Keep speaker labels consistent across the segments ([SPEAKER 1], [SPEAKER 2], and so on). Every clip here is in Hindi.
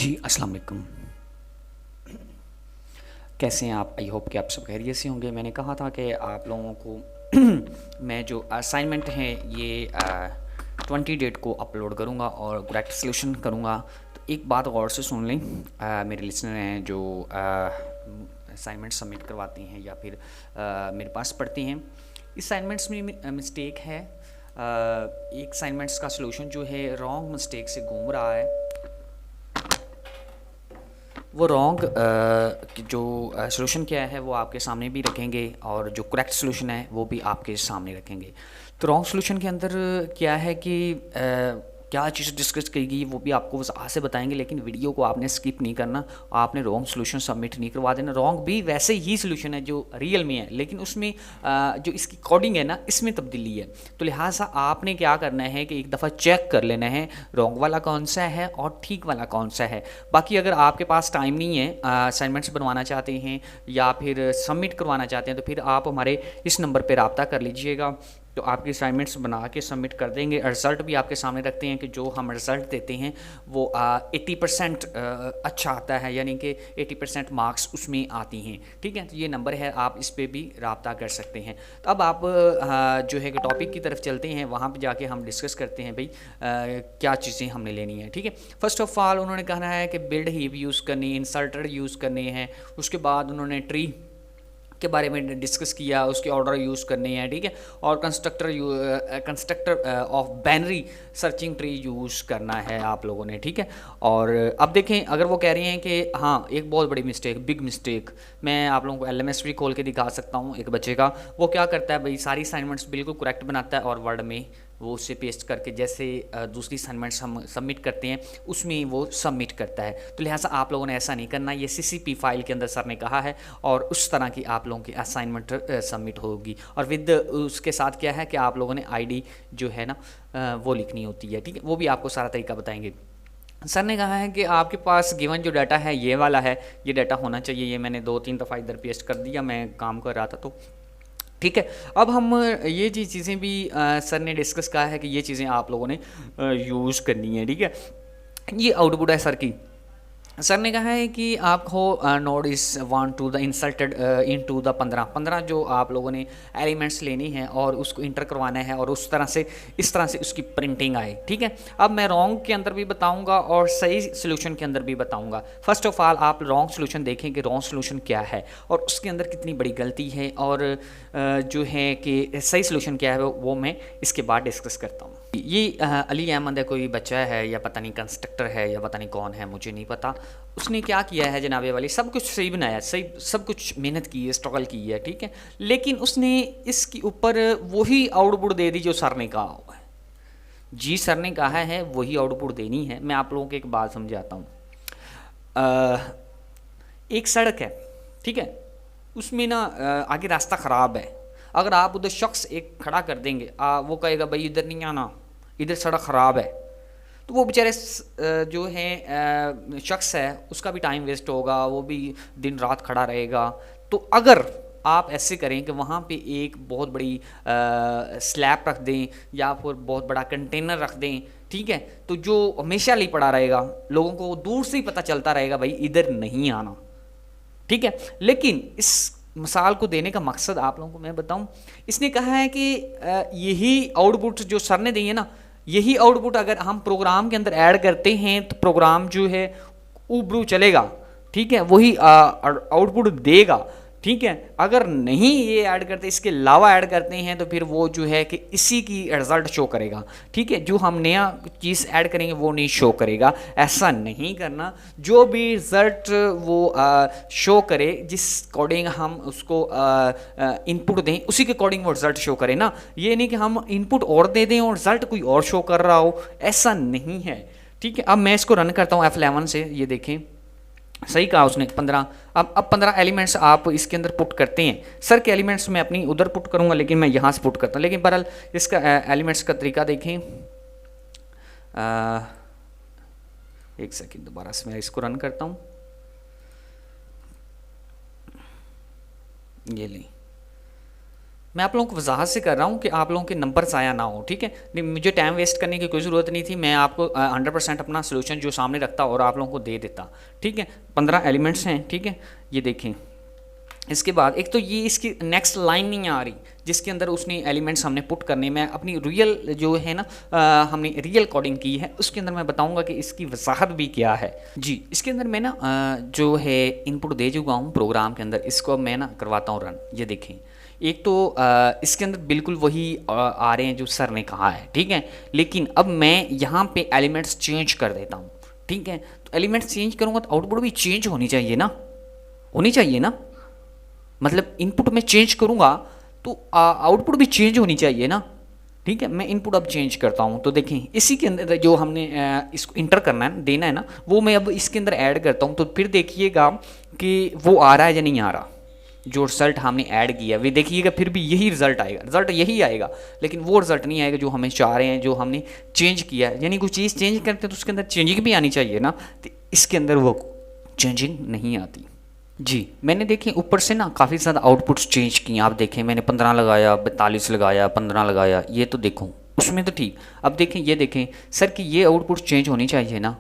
[SPEAKER 1] जी, अस्सलाम वालेकुम। कैसे हैं आप? आई होप कि आप सब खैरियत से होंगे। मैंने कहा था कि आप लोगों को मैं जो असाइनमेंट है ये 20 डेट को अपलोड करूँगा और करेक्ट सॉल्यूशन करूँगा। तो एक बात गौर से सुन लें, मेरे लिसनर हैं जो असाइनमेंट सबमिट करवाते हैं या फिर मेरे पास पढ़ते हैं। इस असाइनमेंट्स में मिस्टेक है। एक असाइनमेंट्स का सॉल्यूशन जो है रॉन्ग मिस्टेक से घूम रहा है। वो रॉन्ग जो सॉल्यूशन क्या है वो आपके सामने भी रखेंगे और जो करेक्ट सॉल्यूशन है वो भी आपके सामने रखेंगे। तो रॉन्ग सॉल्यूशन के अंदर क्या है कि क्या चीज़ डिस्कस करेगी वो भी आपको बस से बताएंगे, लेकिन वीडियो को आपने स्किप नहीं करना। आपने रॉन्ग सॉल्यूशन सबमिट नहीं करवा देना। रॉन्ग भी वैसे ही सॉल्यूशन है जो रियल में है, लेकिन उसमें जो इसकी कोडिंग है ना, इसमें तब्दीली है। तो लिहाजा आपने क्या करना है कि एक दफ़ा चेक कर लेना है रॉन्ग वाला कौन सा है और ठीक वाला कौन सा है। बाकी अगर आपके पास टाइम नहीं है, असाइनमेंट्स बनवाना चाहते हैं या फिर सबमिट करवाना चाहते हैं, तो फिर आप हमारे इस नंबर पर रब्ता कर लीजिएगा। तो आपकी असाइनमेंट्स बना के सबमिट कर देंगे। रिज़ल्ट भी आपके सामने रखते हैं कि जो हम रिज़ल्ट देते हैं वो 80% अच्छा आता है, यानी कि 80% मार्क्स उसमें आती हैं। ठीक है, तो ये नंबर है, आप इस पर भी रब्ता कर सकते हैं। तो अब आप जो है कि टॉपिक की तरफ चलते हैं, वहाँ पे जाके हम डिस्कस करते हैं भाई क्या चीज़ें हमने लेनी है। ठीक है, फर्स्ट ऑफ ऑल उन्होंने कहना है कि बिल्ड हीप यूज़ करनी है, इंसर्टर यूज़ करने हैं। उसके बाद उन्होंने ट्री के बारे में डिस्कस किया, उसके ऑर्डर यूज़ करने हैं। ठीक है, और constructor of binary searching tree use करना है आप लोगों ने। ठीक है, और अब देखें, अगर वो कह रही हैं कि हाँ एक बहुत बड़ी मिस्टेक, बिग मिस्टेक, मैं आप लोगों को एलएमएस भी खोल के दिखा सकता हूँ एक बच्चे का। वो क्या करता है भाई, सारी असाइनमेंट्स बिल्कुल करेक्ट बनाता है और वर्ड में वो उससे पेस्ट करके जैसे दूसरी असाइनमेंट्स हम सबमिट करते हैं उसमें वो सबमिट करता है। तो लिहाजा आप लोगों ने ऐसा नहीं करना। ये सीसीपी फाइल के अंदर सर ने कहा है और उस तरह की आप लोगों की असाइनमेंट सबमिट होगी। और विद उसके साथ क्या है कि आप लोगों ने आईडी जो है ना वो लिखनी होती है। ठीक है, वो भी आपको सारा तरीका बताएंगे। सर ने कहा है कि आपके पास गिवन जो डाटा है ये वाला है, ये डाटा होना चाहिए। ये मैंने 2-3 दफ़ा इधर पेस्ट कर दिया, मैं काम कर रहा था तो। ठीक है, अब हम ये चीज़ें भी सर ने डिस्कस कहा है कि ये चीज़ें आप लोगों ने यूज़ करनी है। ठीक है, ये आउटपुट है सर की। सर ने कहा है कि आपको node is want to the inserted into the 15 जो आप लोगों ने एलिमेंट्स लेनी है और उसको इंटर करवाना है और उस तरह से इस तरह से उसकी प्रिंटिंग आए। ठीक है, अब मैं रॉन्ग के अंदर भी बताऊंगा और सही सोल्यूशन के अंदर भी बताऊंगा। फर्स्ट ऑफ ऑल आप रॉन्ग सोल्यूशन देखें कि रॉन्ग सोल्यूशन क्या है और उसके अंदर कितनी बड़ी गलती है, और जो है कि सही सोल्यूशन क्या है वो मैं इसके बाद डिस्कस करता हूँ। ये अली अहमद है, कोई बच्चा है या पता नहीं कंस्ट्रक्टर है या पता नहीं कौन है, मुझे नहीं पता। उसने क्या किया है जनाबे वाली, सब कुछ सही बनाया, सही सब कुछ मेहनत की है, स्ट्रगल की है। ठीक है, लेकिन उसने इसके ऊपर वही आउटपुट दे दी जो सर ने कहा हुआ है। जी सर ने कहा है वही आउटपुट देनी है। मैं आप लोगों को एक बात समझाता हूँ। एक सड़क है, ठीक है, उसमें ना आगे रास्ता ख़राब है। अगर आप उधर शख्स एक खड़ा कर देंगे, वो कहेगा भाई इधर नहीं आना, इधर सड़क ख़राब है, तो वो बेचारे जो है शख्स है उसका भी टाइम वेस्ट होगा, वो भी दिन रात खड़ा रहेगा। तो अगर आप ऐसे करें कि वहाँ पे एक बहुत बड़ी स्लैब रख दें या फिर बहुत बड़ा कंटेनर रख दें, ठीक है, तो जो हमेशा लिए पड़ा रहेगा, लोगों को दूर से ही पता चलता रहेगा भाई इधर नहीं आना। ठीक है, लेकिन इस मिसाल को देने का मकसद आप लोगों को मैं बताऊं, इसने कहा है कि यही आउटपुट जो सर ने दी है ना, यही आउटपुट अगर हम प्रोग्राम के अंदर ऐड करते हैं तो प्रोग्राम जो है उबरू चलेगा। ठीक है, वही आउटपुट देगा। ठीक है, अगर नहीं ये ऐड करते, इसके अलावा ऐड करते हैं, तो फिर वो जो है कि इसी की रिजल्ट शो करेगा। ठीक है, जो हम नया चीज़ ऐड करेंगे वो नहीं शो करेगा। ऐसा नहीं करना, जो भी रिजल्ट वो शो करे, जिस अकॉर्डिंग हम उसको इनपुट दें उसी के अकॉर्डिंग वो रिजल्ट शो करे ना। ये नहीं कि हम इनपुट और दे दें और रिजल्ट कोई और शो कर रहा हो, ऐसा नहीं है। ठीक है, अब मैं इसको रन करता हूँ F11 से। ये देखें, सही कहा उसने 15। अब 15 एलिमेंट्स आप इसके अंदर पुट करते हैं। सर के एलिमेंट्स मैं अपनी उधर पुट करूंगा, लेकिन मैं यहाँ से पुट करता हूँ। लेकिन बहरहाल इसका एलिमेंट्स का तरीका देखें। एक सेकंड, दोबारा से मैं इसको रन करता हूँ। ये लें, मैं आप लोगों को वजाहत से कर रहा हूँ कि आप लोगों के नंबर ज़ाया ना हो, ठीक है। नहीं, मुझे टाइम वेस्ट करने की कोई ज़रूरत नहीं थी, मैं आपको 100% अपना सोल्यूशन जो सामने रखता और आप लोगों को दे देता, ठीक है। 15 एलिमेंट्स हैं, ठीक है, ये देखें। इसके बाद एक तो ये इसकी नेक्स्ट लाइन नहीं आ रही जिसके अंदर उसने एलिमेंट्स हमने पुट करने में अपनी रियल जो है ना हमने रियल कोडिंग की है, उसके अंदर मैं बताऊंगा कि इसकी वजाहत भी क्या है जी। इसके अंदर मैं ना जो है इनपुट दे चुका हूँ प्रोग्राम के अंदर, इसको मैं ना करवाता हूँ रन। ये देखें, एक तो इसके अंदर बिल्कुल वही आ रहे हैं जो सर ने कहा है, ठीक है। लेकिन अब मैं यहाँ पे एलिमेंट्स चेंज कर देता हूँ, ठीक है। तो एलिमेंट्स चेंज करूँगा तो आउटपुट भी चेंज होनी चाहिए ना, होनी चाहिए ना। मतलब इनपुट में चेंज करूँगा तो आउटपुट भी चेंज होनी चाहिए ना, ठीक है। मैं इनपुट अब चेंज करता हूँ, तो देखें इसी के अंदर जो हमने इसको इंटर करना है, देना है ना, वो मैं अब इसके अंदर ऐड करता हूँ। तो फिर देखिएगा कि वो आ रहा है या नहीं आ रहा, जो रिजल्ट हमने ऐड किया वे देखिएगा, फिर भी यही रिजल्ट आएगा, रिजल्ट यही आएगा, लेकिन वो रिजल्ट नहीं आएगा जो हमें चाह रहे हैं, जो हमने चेंज किया है। यानी कोई चीज़ चेंज करते हैं तो उसके अंदर चेंजिंग भी आनी चाहिए ना, तो इसके अंदर वो चेंजिंग नहीं आती जी। मैंने देखें ऊपर से ना काफ़ी ज़्यादा आउटपुट्स चेंज किए, आप देखें मैंने 15 लगाया, 42 लगाया, 15 लगाया, ये तो देखो उसमें तो ठीक। अब देखें, ये देखें सर कि ये आउटपुट चेंज होनी चाहिए ना,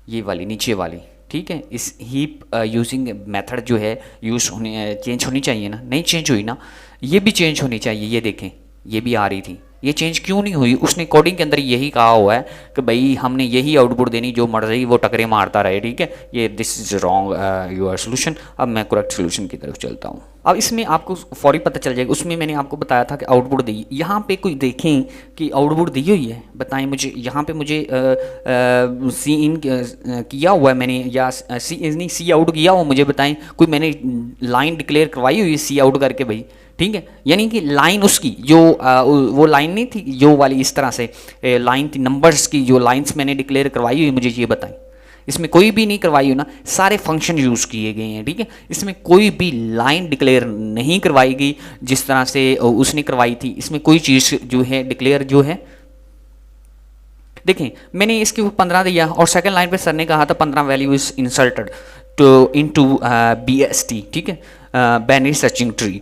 [SPEAKER 1] ये वाली नीचे वाली, ठीक है। इस हीप यूजिंग मेथड जो है यूज होने चेंज होनी चाहिए ना, नहीं चेंज हुई ना। ये भी चेंज होनी चाहिए, ये देखें ये भी आ रही थी, ये चेंज क्यों नहीं हुई। उसने कोडिंग के अंदर यही कहा हुआ है कि भाई हमने यही आउटपुट देनी, जो मर्जी वो टकरे मारता रहे, ठीक है। ये this is wrong your solution. अब मैं करेक्ट सोल्यूशन की तरफ चलता हूँ। अब इसमें आपको फौरी पता चल जाएगा, उसमें मैंने आपको बताया था कि आउटपुट दी, यहाँ पे कोई देखें कि आउटपुट दी हुई है, बताएं मुझे। यहाँ पे मुझे सी इन किया हुआ है मैंने, या सी नहीं सी आउट किया हुआ, मुझे बताएं कोई मैंने लाइन डिक्लेयर करवाई हुई है सी आउट करके भाई, ठीक है। यानी कि लाइन उसकी जो वो लाइन नहीं थी जो वाली इस तरह से लाइन थी, नंबर्स की जो लाइंस मैंने डिक्लेयर करवाई हुई, मुझे ये बताएं। इसमें कोई भी नहीं करवाई हो ना, सारे फंक्शन यूज़ किए गए हैं, ठीक है। इसमें कोई भी लाइन डिक्लेयर नहीं करवाई गई जिस तरह से उसने करवाई थी। इसमें कोई चीज़ जो है डिक्लेयर जो है, देखें मैंने इसके ऊपर 15 दिया और सेकंड लाइन पे सर ने कहा था 15 value is inserted to into BST, ठीक है, बाइनरी सर्चिंग ट्री।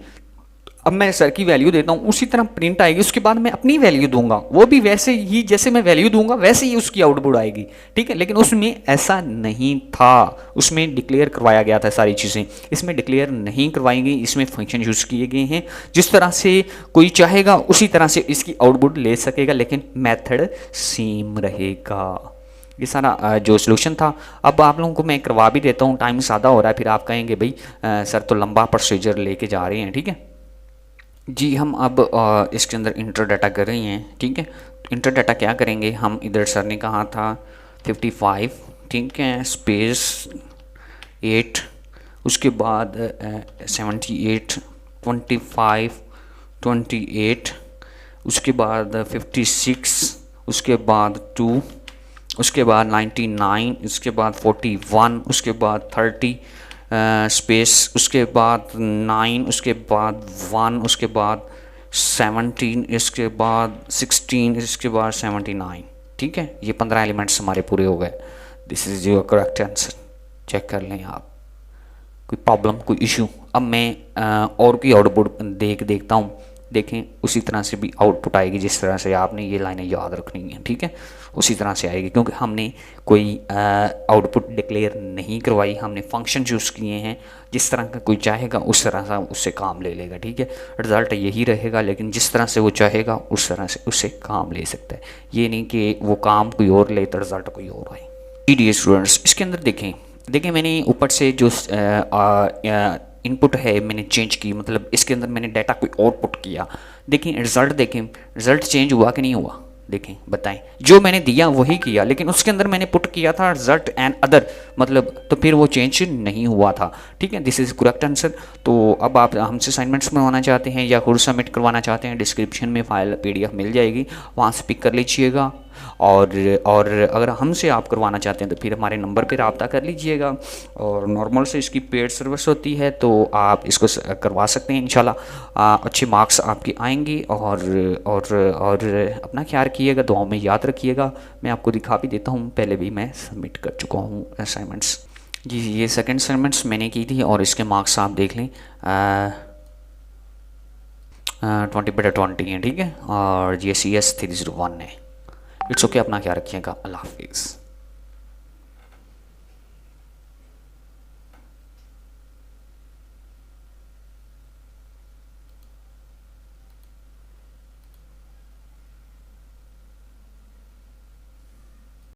[SPEAKER 1] अब मैं सर की वैल्यू देता हूँ, उसी तरह प्रिंट आएगी, उसके बाद मैं अपनी वैल्यू दूंगा, वो भी वैसे ही जैसे मैं वैल्यू दूंगा वैसे ही उसकी आउटपुट आएगी, ठीक है। लेकिन उसमें ऐसा नहीं था, उसमें डिक्लेयर करवाया गया था सारी चीज़ें, इसमें डिक्लेयर नहीं करवाई गई। इसमें फंक्शन यूज़ किए गए हैं, जिस तरह से कोई चाहेगा उसी तरह से इसकी आउटपुट ले सकेगा, लेकिन मेथड सेम रहेगा। ये सारा जो सोल्यूशन था। अब आप लोगों को मैं करवा भी देता हूँ, टाइम ज़्यादा हो रहा है, फिर आप कहेंगे भाई सर तो लंबा प्रोसीजर लेके जा रहे हैं, ठीक है जी। हम अब इसके अंदर इंटर डाटा कर रहे हैं, ठीक है। इंटर डाटा क्या करेंगे हम, इधर सर ने कहा था 55, ठीक है, स्पेस 8, उसके बाद 78, 25, 28, उसके बाद 56, उसके बाद 2, उसके बाद 99, उसके बाद 41, उसके बाद 30 स्पेस, उसके बाद 9, उसके बाद 1, उसके बाद 17, इसके बाद 16, इसके बाद 79, ठीक है। ये 15 एलिमेंट्स हमारे पूरे हो गए। This is your correct answer, check कर लें आप। कोई प्रॉब्लम, कोई इशू। अब मैं और कोई आउटपुट देखता हूँ, देखें उसी तरह से भी आउटपुट आएगी जिस तरह से आपने ये लाइनें याद रखनी है, ठीक है, उसी तरह से आएगी, क्योंकि हमने कोई आउटपुट डिक्लेयर नहीं करवाई, हमने फंक्शन यूज़ किए हैं। जिस तरह का कोई चाहेगा उस तरह से उससे काम ले लेगा, ठीक है। रिज़ल्ट यही रहेगा, लेकिन जिस तरह से वो चाहेगा उस तरह से उससे काम ले सकता है। ये नहीं कि वो काम कोई और ले तो रिज़ल्ट कोई और आए। डियर स्टूडेंट्स, इसके अंदर देखें मैंने ऊपर से जो इनपुट है मैंने चेंज की, मतलब इसके अंदर मैंने डाटा कोई और पुट किया। देखें रिज़ल्ट, देखें रिज़ल्ट चेंज हुआ कि नहीं हुआ, देखें बताएं। जो मैंने दिया वही किया, लेकिन उसके अंदर मैंने पुट किया था रिजल्ट एंड अदर, मतलब तो फिर वो चेंज नहीं हुआ था, ठीक है। This is correct answer. तो अब आप हमसे असाइनमेंट्स मंगवाना चाहते हैं या खुद सबमिट करवाना चाहते हैं, डिस्क्रिप्शन में फाइल PDF मिल जाएगी, वहाँ से पिक कर लीजिएगा। और अगर हमसे आप करवाना चाहते हैं तो फिर हमारे नंबर पर रब्ता कर लीजिएगा। और नॉर्मल से इसकी पेड सर्विस होती है, तो आप इसको करवा सकते हैं इंशाल्लाह। अच्छे मार्क्स आपके आएंगे। और अपना ख्याल रखिएगा, दुआओं में याद रखिएगा। मैं आपको दिखा भी देता हूँ, पहले भी मैं सबमिट कर चुका हूँ असाइनमेंट्स जी। ये सेकंड असाइनमेंट्स मैंने की थी और इसके मार्क्स आप देख लें। 20/20 है, ठीक है, और GCS 301 है। इट्स ओके, अपना क्या रखिएगा, अल्लाह हाफिज़।